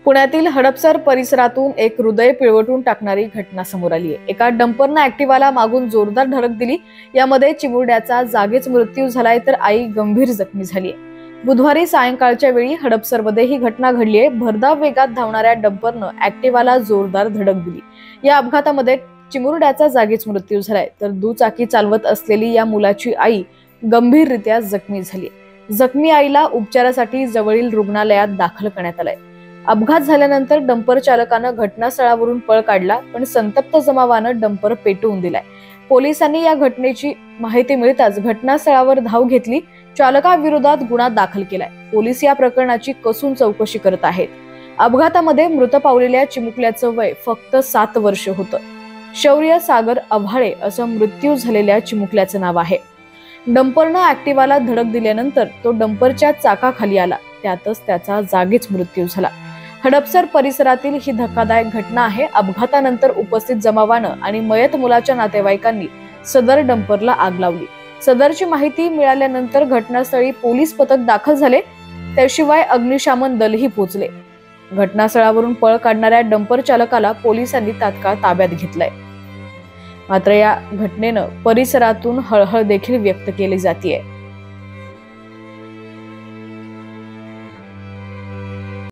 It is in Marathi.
पुण्यातील हडपसर परिसरातून एक हृदय पिळवटून टाकणारी घटना समोर आली आहे। एका डंपरनं ऍक्टिवाला मागून जोरदार धडक दिली। यामध्ये चिमुरड्याचा जागीच मृत्यू झालाय तर आई गंभीर जखमी झाली आहे। बुधवारी सायंकाळच्या वेळी हडपसरमध्ये ही घटना घडली आहे। भरधाव वेगात धावणाऱ्या डंपरनं ऍक्टिवाला जोरदार धडक दिली। या अपघातामध्ये चिमुरड्याचा जागीच मृत्यू झालाय तर दुचाकी चालवत असलेली या मुलाची आई गंभीररित्या जखमी झाली। जखमी आईला उपचारासाठी जवळील रुग्णालयात दाखल करण्यात आलंय। अपघात झाल्यानंतर डंपर चालकानं घटनास्थळावरून पळ काढला, पण संतप्त जमावानं डंपर पेटवून दिलाय। पोलिसांनी या घटनेची माहिती मिळताच घटनास्थळावर धाव घेतली। चालकाविरोधात गुन्हा दाखल केलाय। पोलीस या प्रकरणाची कसून चौकशी करत आहेत। अपघातामध्ये मृत पावलेल्या चिमुकल्याचं वय फक्त 7 वर्ष होतं। शौर्य सागर आव्हाळे असं मृत्यू झालेल्या चिमुकल्याचं नाव आहे। डंपरनं ऍक्टिवाला धडक दिल्यानंतर तो डंपरच्या चाकाखाली आला, त्यातच त्याचा जागीच मृत्यू झाला। हडपसर परिसरातील ही धक्कादायक घटना आहे। अपघातानंतर उपस्थित जमावानं आणि मयत मुलाच्या नातेवाईकांनी सदर डंपरला आग लावली। सदरची माहिती मिळाल्यानंतर घटनास्थळी पोलीस पथक दाखल झाले, त्याशिवाय अग्निशमन दलही पोहोचले। घटनास्थळावरून पळ काढणाऱ्या डंपर चालकाला पोलिसांनी तात्काळ ताब्यात घेतलंय। मात्र या घटनेनं परिसरातून हळहळ देखील व्यक्त केली जातीये।